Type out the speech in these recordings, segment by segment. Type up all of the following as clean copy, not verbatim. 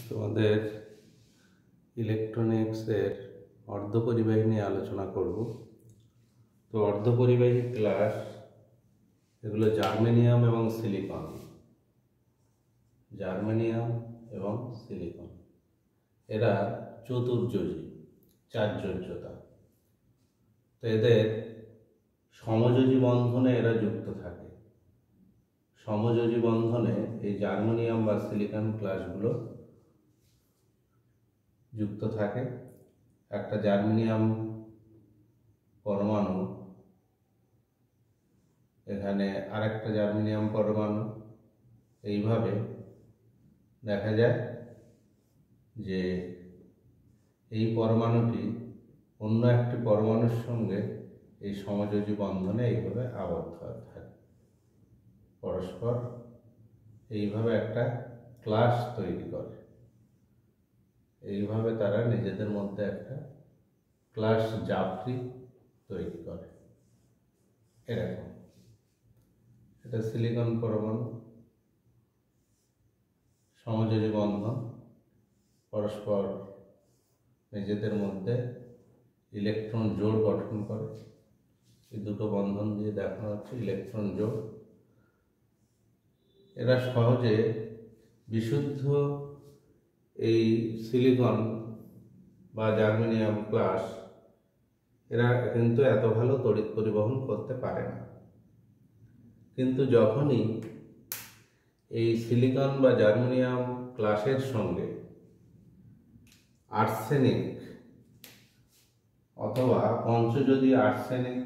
তোমাদের ইলেকট্রনিক্সের অর্ধপরিবাহী নিয়ে আলোচনা করব। তো অর্ধপরিবাহী ক্লাস এগুলো জার্মেনিয়াম এবং সিলিকন, এরা চতুর্যোজী, চারযোজ্যতা। তো এদের সমযোজী বন্ধনে এরা যুক্ত থাকে। সমযোজী বন্ধনে এই জার্মেনিয়াম বা সিলিকন ক্লাসগুলো যুক্ত থাকে। একটা জার্মেনিয়াম পরমাণু, এখানে আরেকটা জার্মেনিয়াম পরমাণু, এইভাবে দেখা যায় যে এই পরমাণুটি অন্য একটি পরমাণুর সঙ্গে এই সমযোজী বন্ধনে এইভাবে আবদ্ধ থাকে, পরস্পর এইভাবে একটা ক্লাস তৈরি করে। এইভাবে তারা নিজেদের মধ্যে একটা ক্লাস জাফরি তৈরি করে। এরকম এটা সিলিকন পরমাণু, সমযোজী বন্ধন, পরস্পর নিজেদের মধ্যে ইলেকট্রন জোড় গঠন করে। এই দুটো বন্ধন দিয়ে দেখানো হচ্ছে ইলেকট্রন জোড়। এরা সহজে বিশুদ্ধ এই সিলিকন বা জার্মেনিয়াম ক্লাস এরা কিন্তু এত ভালো তড়িৎ পরিবহন করতে পারে না। কিন্তু যখনই এই সিলিকন বা জার্মেনিয়াম ক্লাসের সঙ্গে আর্সেনিক অথবা পঞ্চযোজী আর্সেনিক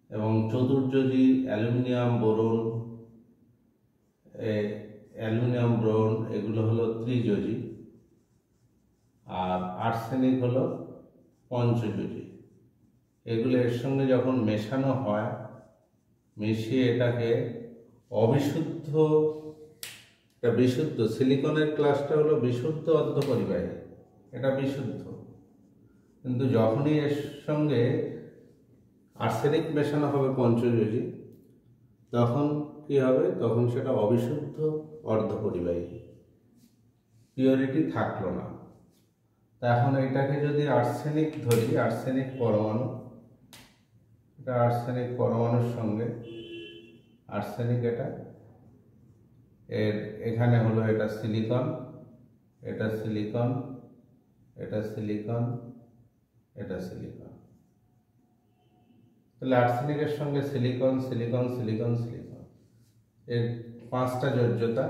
এবং চতুর্যোজী অ্যালুমিনিয়াম বোরন, এগুলো হলো ত্রিযোজী, আর আর্সেনিক হলো পঞ্চযোজী। এগুলো এর সঙ্গে যখন মেশানো হয়, মিশিয়ে এটাকে অবিশুদ্ধ, বিশুদ্ধ সিলিকনের ক্লাসটা হলো বিশুদ্ধ অর্ধপরিবাহী, এটা বিশুদ্ধ। কিন্তু যখনই এর সঙ্গে আর্সেনিক মেশানো হবে পঞ্চযোজী, তখন কি হবে? তখন সেটা অবিশুদ্ধ অর্ধপরিবাহী, পিওরিটি থাকলো না। এখন এটাকে যদি আর্সেনিক ধরি, আর্সেনিক পরমাণু, এটা আর্সেনিক পরমাণুর সঙ্গে আর্সেনিক, এখানে হলো এটা সিলিকন, এটা সিলিকন, এটা সিলিকন, এটা সিলিকন। তাহলে আর্সেনিকের সঙ্গে সিলিকন, সিলিকন, সিলিকন, সিলিকন, এর পাঁচটা যোজ্যতা।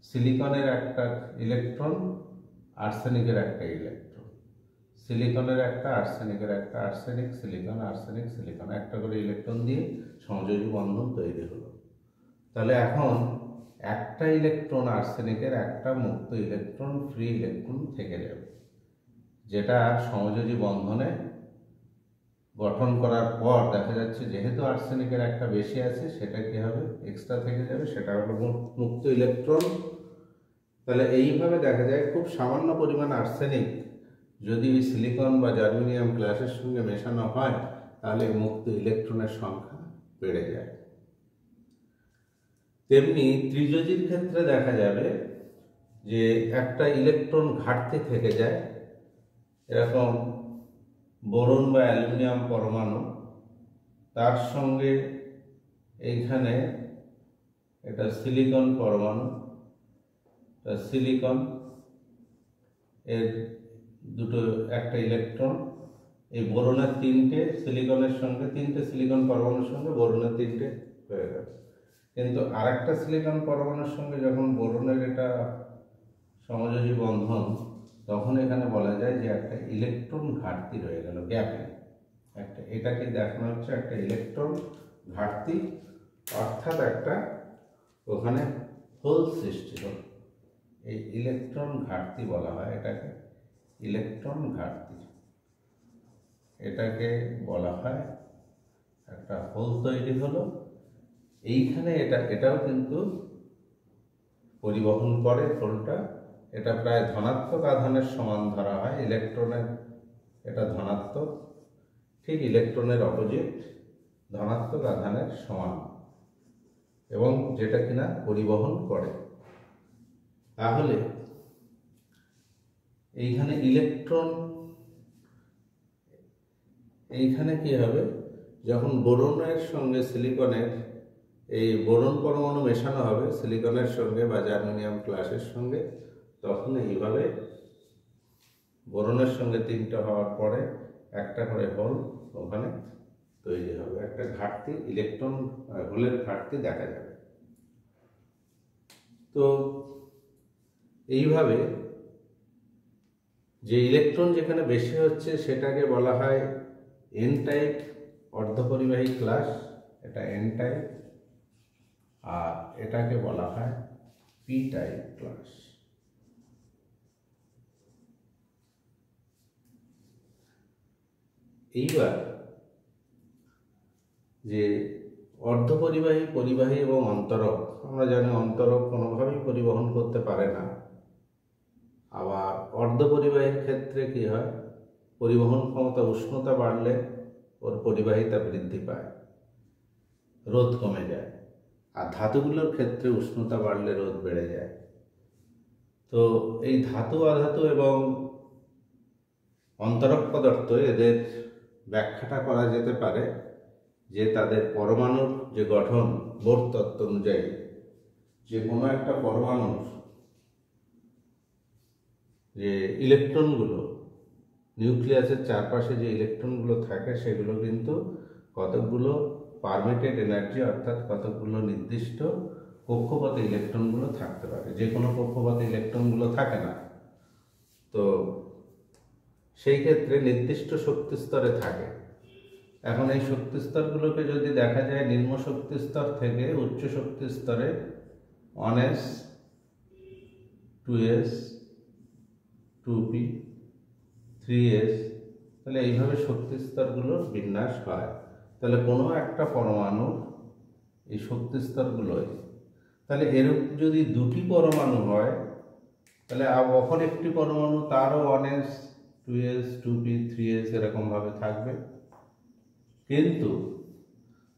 সিলিকনের একটা ইলেকট্রন, আর্সেনিকের একটা ইলেকট্রন, সিলিকনের একটা, আর্সেনিকের একটা, আর্সেনিক, সিলিকন, আর্সেনিক, সিলিকন, একটা করে ইলেকট্রন দিয়ে সমযোজী বন্ধন তৈরি হলো। তাহলে এখন একটা ইলেকট্রন আর্সেনিকের, একটা মুক্ত ইলেকট্রন, ফ্রি ইলেকট্রন থেকে যাবে, যেটা সমযোজী বন্ধনে গঠন করার পর দেখা যাচ্ছে যেহেতু আর্সেনিকের একটা বেশি আছে, সেটা কি হবে? এক্সট্রা থেকে যাবে, সেটা হলো মুক্ত ইলেকট্রন। তাহলে এইভাবে দেখা যায় খুব সামান্য পরিমাণ আর্সেনিক যদি সিলিকন বা জার্মেনিয়াম ক্লাসের সঙ্গে মেশানো হয়, তাহলে মুক্ত ইলেকট্রনের সংখ্যা বেড়ে যায়। তেমনি ত্রিযোজীর ক্ষেত্রে দেখা যাবে যে একটা ইলেকট্রন ঘাটতি থেকে যায়। এরকম বোরন বা অ্যালুমিনিয়াম পরমাণু, তার সঙ্গে এইখানে এটা সিলিকন পরমাণু, সিলিকন, এর দুটো, একটা ইলেকট্রন, এই বোরনের তিনটে, সিলিকনের সঙ্গে তিনটে, সিলিকন পরমাণুর সঙ্গে বোরনের তিনটে হয়ে গেল। কিন্তু আরেকটা সিলিকন পরমাণুর সঙ্গে যখন বোরনের এটা সমযোজী বন্ধন, তখন এখানে বলা যায় যে একটা ইলেকট্রন ঘাটতি রয়ে গেল, গ্যাপে একটা। এটাকে দেখানো হচ্ছে একটা ইলেকট্রন ঘাটতি, অর্থাৎ একটা ওখানে হোল সৃষ্টি হল। এই ইলেকট্রন ঘাটতি বলা হয় এটাকে, ইলেকট্রন ঘাটতি, এটাকে বলা হয় একটা হোল তৈরি হলো। এইখানে এটাও কিন্তু পরিবহন করে হোলটা। এটা প্রায় ধনাত্মক আধানের সমান ধরা হয়, ইলেকট্রনের এটা ধনাত্মক, ঠিক ইলেকট্রনের অপোজিট, ধনাত্মক আধানের সমান, এবং যেটা কিনা পরিবহন করে। তাহলে এইখানে ইলেকট্রন, এইখানে কি হবে, যখন বোরনের সঙ্গে সিলিকনের এই বোরন পরমাণু মেশানো হবে সিলিকনের সঙ্গে বা জার্মেনিয়াম ক্লাসের সঙ্গে, তখন এইভাবে বোরনের সঙ্গে 3টা হওয়ার পরে একটা করে হোল ওখানে তৈরি হবে, একটা ঘাটতি ইলেকট্রন হোলের ঘাটতি দেখা যাবে। তো এইভাবে যে ইলেকট্রন যেখানে বেশি হচ্ছে সেটাকে বলা হয় এন টাইপ অর্ধপরিবাহী ক্লাস, এটা এন টাইপ, আর এটাকে বলা হয় পি টাইপ ক্লাস। এইবার যে অর্ধপরিবাহী, পরিবাহী এবং অন্তরক, আমরা জানি অন্তরক কোনোভাবেই পরিবহন করতে পারে না। আবার অর্ধপরিবাহীর ক্ষেত্রে কি হয়, পরিবহন ক্ষমতা, উষ্ণতা বাড়লে ওর পরিবাহিতা বৃদ্ধি পায়, রোধ কমে যায়। আর ধাতুগুলোর ক্ষেত্রে উষ্ণতা বাড়লে রোধ বেড়ে যায়। তো এই ধাতু, অধাতু এবং অন্তরক পদার্থ, এদের ব্যাখ্যাটা করা যেতে পারে যে তাদের পরমাণুর যে গঠন, বোর তত্ত্ব অনুযায়ী যে কোনো একটা পরমাণুর যে ইলেকট্রনগুলো, নিউক্লিয়াসের চারপাশে যে ইলেকট্রনগুলো থাকে সেগুলো কিন্তু কতকগুলো পারমিটেড এনার্জি, অর্থাৎ কতকগুলো নির্দিষ্ট কক্ষপথে ইলেকট্রনগুলো থাকতে পারে, যে কোনো কক্ষপথে ইলেকট্রনগুলো থাকে না। তো সেই ক্ষেত্রে নির্দিষ্ট শক্তি স্তরে থাকে। এখন এই শক্তি স্তরগুলোকে যদি দেখা যায় নিম্ন শক্তি স্তর থেকে উচ্চ শক্তি স্তরে 1s 2s 2p 3s, তাহলে এইভাবে শক্তি স্তরগুলোর বিন্যাস হয়। তাহলে কোনো একটা পরমাণু এই শক্তি স্তরগুলোয়, তাহলে এরূপ যদি 2টি পরমাণু হয় তাহলে অপর একটি পরমাণু তারও 1s 2s 2p 3s এরকমভাবে থাকবে। কিন্তু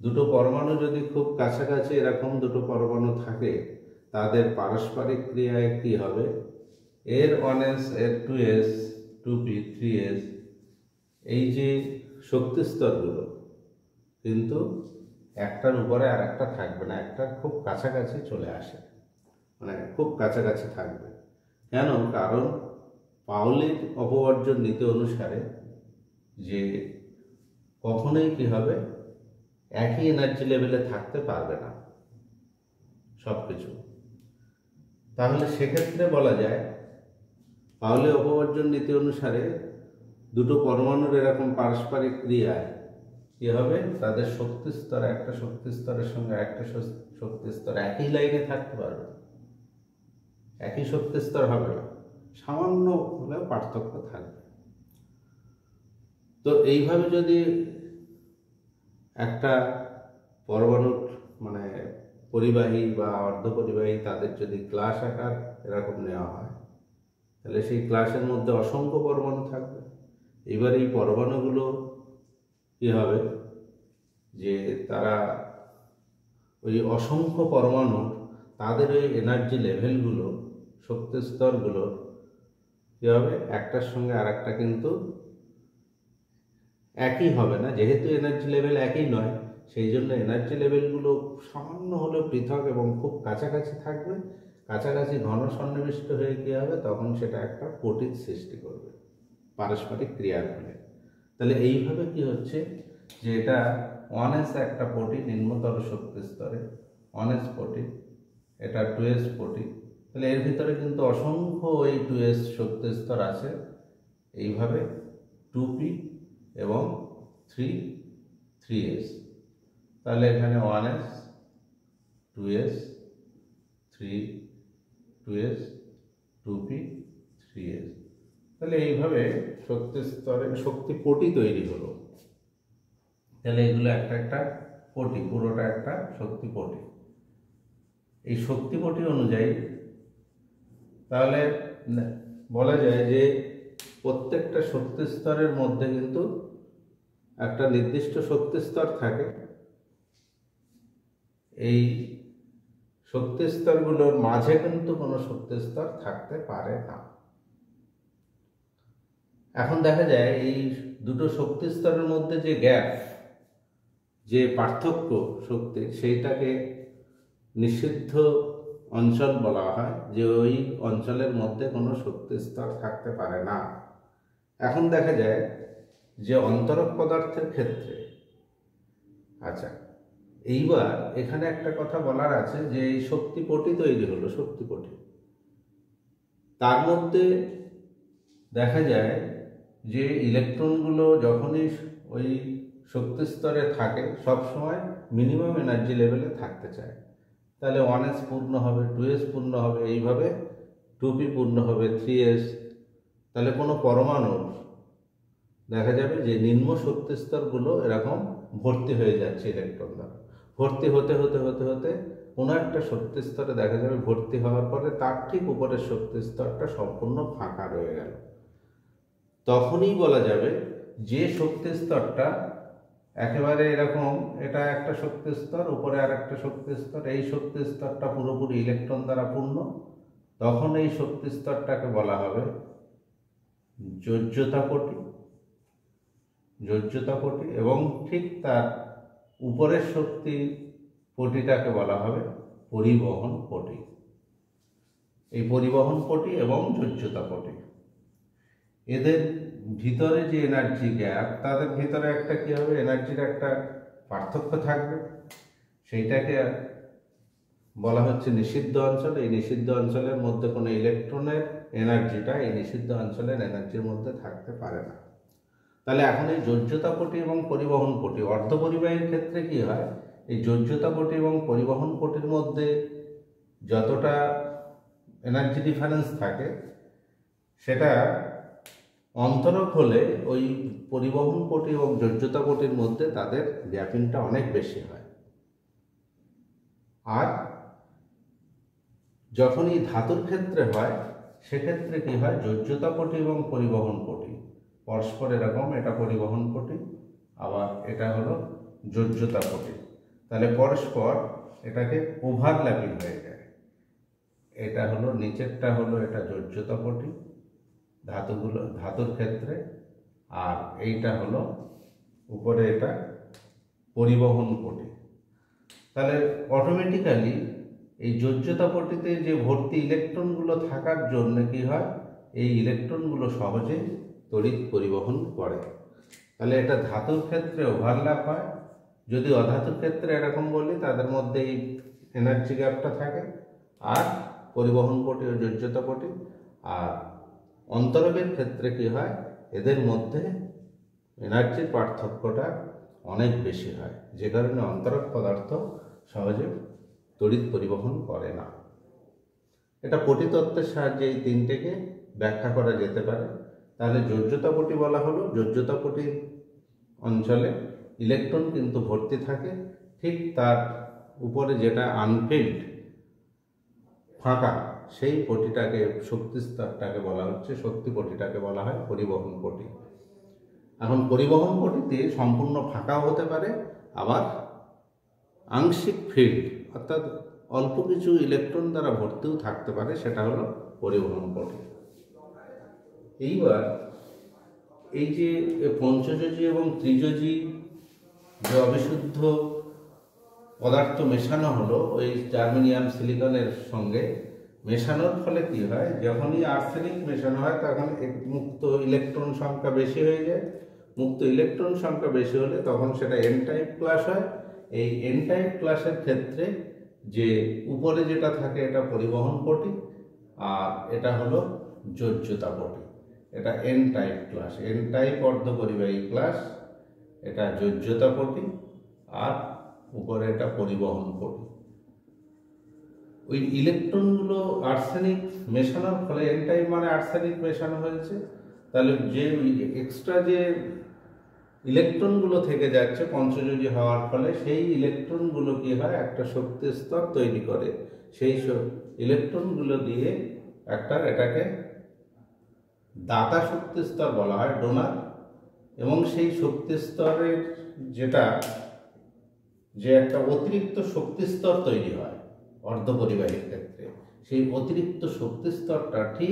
দুটো পরমাণু যদি খুব কাছাকাছি এরকম দুটো পরমাণু থাকে, তাদের পারস্পরিক ক্রিয়ায় কি হবে, এর 1s এর 2s 2p 3s, এই যে শক্তি স্তরগুলো কিন্তু একটার উপরে আর একটা থাকবে না, একটা খুব কাছাকাছি চলে আসে, মানে খুব কাছাকাছি থাকবে। কেন? কারণ পাউলির অপবর্জন নীতি অনুসারে যে কখনোই কি হবে, একই এনার্জি লেভেলে থাকতে পারবে না সব কিছু। তাহলে সেক্ষেত্রে বলা যায় পাউলি অপবর্জন নীতি অনুসারে দুটো পরমাণুর এরকম পারস্পরিক ক্রিয়ায় কি হবে, তাদের শক্তি স্তর, একটা শক্তি স্তরের সঙ্গে একটা শক্তি স্তর একই লাইনে থাকতে পারবে, একই শক্তি স্তর হবে না, সামান্য হলেও পার্থক্য থাকবে। তো এইভাবে যদি একটা পরমাণুর মানে পরিবাহী বা অর্ধপরিবাহী তাদের যদি ক্লাস আকার এরকম নেওয়া হয়, তাহলে সেই ক্লাসের মধ্যে অসংখ্য পরমাণু থাকবে। এবার এই পরমাণুগুলো কি হবে, যে তারা ওই অসংখ্য পরমাণু তাদের ওই এনার্জি লেভেলগুলো, শক্তি স্তরগুলো কি হবে, একটার সঙ্গে আর একটা কিন্তু একই হবে না। যেহেতু এনার্জি লেভেল একই নয়, সেই জন্য এনার্জি লেভেলগুলো সামান্য হলেও পৃথক এবং খুব কাছাকাছি থাকবে। কাছাকাছি ঘন সন্নিবিষ্ট হয়ে কী হবে, তখন সেটা একটা পটির সৃষ্টি করবে পারস্পরিক ক্রিয়ার ফলে। তাহলে এইভাবে কি হচ্ছে, যে এটা 1s একটা পটি নিম্নতর শক্তি স্তরে, 1s পটি, এটা 2s পটি, তাহলে এর ভিতরে কিন্তু অসংখ্য ওই 2s শক্তি স্তর আছে। এইভাবে 2p এবং 3s, তাহলে এখানে 1s 2s 2s 2p 3s, তাহলে এইভাবে শক্তি স্তরে শক্তি পটি তৈরি হলো। তাহলে এগুলো একটা একটা পটি, পুরোটা একটা শক্তি পটি। এই শক্তি পটি অনুযায়ী তাহলে বলা যায় যে প্রত্যেকটা শক্তি স্তরের মধ্যে কিন্তু একটা নির্দিষ্ট শক্তি স্তর থাকে। এই শক্তি স্তরগুলোর মাঝে কিন্তু কোনো শক্তি স্তর থাকতে পারে না। এখন দেখা যায় এই দুটো শক্তি স্তরের মধ্যে যে গ্যাপ, যে পার্থক্য শক্তির, সেইটাকে নিষিদ্ধ অঞ্চল বলা হয়, যে ওই অঞ্চলের মধ্যে কোনো শক্তি স্তর থাকতে পারে না। এখন দেখা যায় যে অন্তরক পদার্থের ক্ষেত্রে, আচ্ছা এইবার এখানে একটা কথা বলার আছে যে এই শক্তিপটি তৈরি হলো, শক্তিপটি, তার মধ্যে দেখা যায় যে ইলেকট্রনগুলো যখনই ওই শক্তি স্তরে থাকে সবসময় মিনিমাম এনার্জি লেভেলে থাকতে চায়। তাহলে 1s পূর্ণ হবে, 2s পূর্ণ হবে, এইভাবে 2p পূর্ণ হবে, 3s। তাহলে কোনো পরমাণুর দেখা যাবে যে নিম্ন শক্তি স্তরগুলো এরকম ভর্তি হয়ে যাচ্ছে ইলেকট্রন দ্বারা। ভর্তি হতে হতে হতে হতে কোনো একটা শক্তি স্তরে দেখা যাবে ভর্তি হওয়ার পরে তার ঠিক উপরের শক্তি স্তরটা সম্পূর্ণ ফাঁকা রয়ে গেল। তখনই বলা যাবে যে শক্তি স্তরটা একেবারে এরকম, এটা একটা শক্তি স্তর, উপরে আর একটা শক্তি স্তর, এই শক্তি স্তরটা পুরোপুরি ইলেকট্রন দ্বারা পূর্ণ, তখন এই শক্তি স্তরটাকে বলা হবে যোজ্যতাপটি। যোজ্যতাপটি, এবং ঠিক তার উপরের শক্তি পটিটাকে বলা হবে পরিবহন পটি। এই পরিবহন পটি এবং যোজ্যতাপটি, এদের ভিতরে যে এনার্জি গ্যাপ, তাদের ভিতরে একটা কি হবে, এনার্জির একটা পার্থক্য থাকবে, সেইটাকে বলা হচ্ছে নিষিদ্ধ অঞ্চল। এই নিষিদ্ধ অঞ্চলের মধ্যে কোনো ইলেকট্রনের এনার্জিটা এই নিষিদ্ধ অঞ্চলের এনার্জির মধ্যে থাকতে পারে না। তাহলে এখন এই যোজ্যতাপটি এবং পরিবহন পটি, অর্ধপরিবাহীর ক্ষেত্রে কি হয়, এই যোজ্যতাপটি এবং পরিবহন পটির মধ্যে যতটা এনার্জি ডিফারেন্স থাকে, সেটা অন্তরক হলে ওই পরিবহন পটি এবং যোজ্যতাপটির মধ্যে তাদের গ্যাপিংটা অনেক বেশি হয়। আর যখন এই ধাতুর ক্ষেত্রে হয়, সেক্ষেত্রে কি হয়, যোজ্যতাপটি এবং পরিবহন পটি পরস্পর এরকম, এটা পরিবহন পটি, আবার এটা হলো যোজ্যতাপটি। তাহলে পরস্পর এটাকে ওভারল্যাপিং হয়ে যায়। এটা হলো নিচেরটা হলো এটা যোজ্যতাপটি ধাতুর ক্ষেত্রে, আর এইটা হলো উপরে এটা পরিবহন পটি। তাহলে অটোমেটিক্যালি এই যোজ্যতাপটিতে যে ভর্তি ইলেকট্রনগুলো থাকার জন্য কি হয়, এই ইলেকট্রনগুলো সহজে তড়িৎ পরিবহন করে। তাহলে এটা ধাতুর ক্ষেত্রে ওভারল্যাপ হয়। যদি অধাতুর ক্ষেত্রে এরকম বলি, তাদের মধ্যে এই এনার্জি গ্যাপটা থাকে, আর পরিবহন পটি ও যোজ্যতাপটি। আর অন্তরকের ক্ষেত্রে কি হয়, এদের মধ্যে এনার্জির পার্থক্যটা অনেক বেশি হয়, যে কারণে অন্তরক পদার্থ সহজে তড়িৎ পরিবহন করে না। এটা পটিতত্ত্বের সাহায্যে এই তিনটেকে ব্যাখ্যা করা যেতে পারে। তাহলে যোজ্যতাপটি বলা হলো, যোজ্যতাপটি অঞ্চলে ইলেকট্রন কিন্তু ভর্তি থাকে, ঠিক তার উপরে যেটা আনফিল্ড ফাঁকা, সেই পটিটাকে, শক্তি স্তরটাকে বলা হচ্ছে, শক্তি পটিটাকে বলা হয় পরিবহন পটি। এখন পরিবহন পটিতে সম্পূর্ণ ফাঁকাও হতে পারে, আবার আংশিক ফিল্ড অর্থাৎ অল্প কিছু ইলেকট্রন দ্বারা ভর্তিও থাকতে পারে, সেটা হলো পরিবহন পটি। এইবার এই যে পঞ্চযোজী এবং ত্রিযোজী যে অবিশুদ্ধ পদার্থ মেশানো হলো ওই জার্মেনিয়াম সিলিকনের সঙ্গে, মেশানোর ফলে কি হয়, যখনই আর্সেনিক মেশানো হয় তখন মুক্ত ইলেকট্রন সংখ্যা বেশি হয়ে যায়। মুক্ত ইলেকট্রন সংখ্যা বেশি হলে তখন সেটা এন টাইপ ক্লাস হয়। এই এন টাইপ ক্লাসের ক্ষেত্রে যে উপরে যেটা থাকে এটা পরিবহন পটি, আর এটা হলো যোজ্যতাপটি। এটা N type class, N type অর্ধপরিবাহী ক্লাস, এটা যোজ্যতাপটি, আর উপরে এটা পরিবহন পটি। ওই ইলেকট্রনগুলো আর্সেনিক মেশানোর ফলে, এন টাইপ মানে আর্সেনিক মেশানো হয়েছে, তাহলে যে এক্সট্রা যে ইলেকট্রনগুলো থেকে যাচ্ছে পঞ্চযোজী হওয়ার ফলে, সেই ইলেকট্রনগুলো কি হয়, একটা শক্তি স্তর তৈরি করে। সেই ইলেকট্রনগুলো দিয়ে এটাকে দাতা শক্তি স্তর বলা হয়, ডোনার। এবং সেই শক্তি স্তরের যে একটা অতিরিক্ত শক্তি স্তর তৈরি হয়, অর্ধপরিবাহীর ক্ষেত্রে সেই অতিরিক্ত শক্তি স্তরটা ঠিক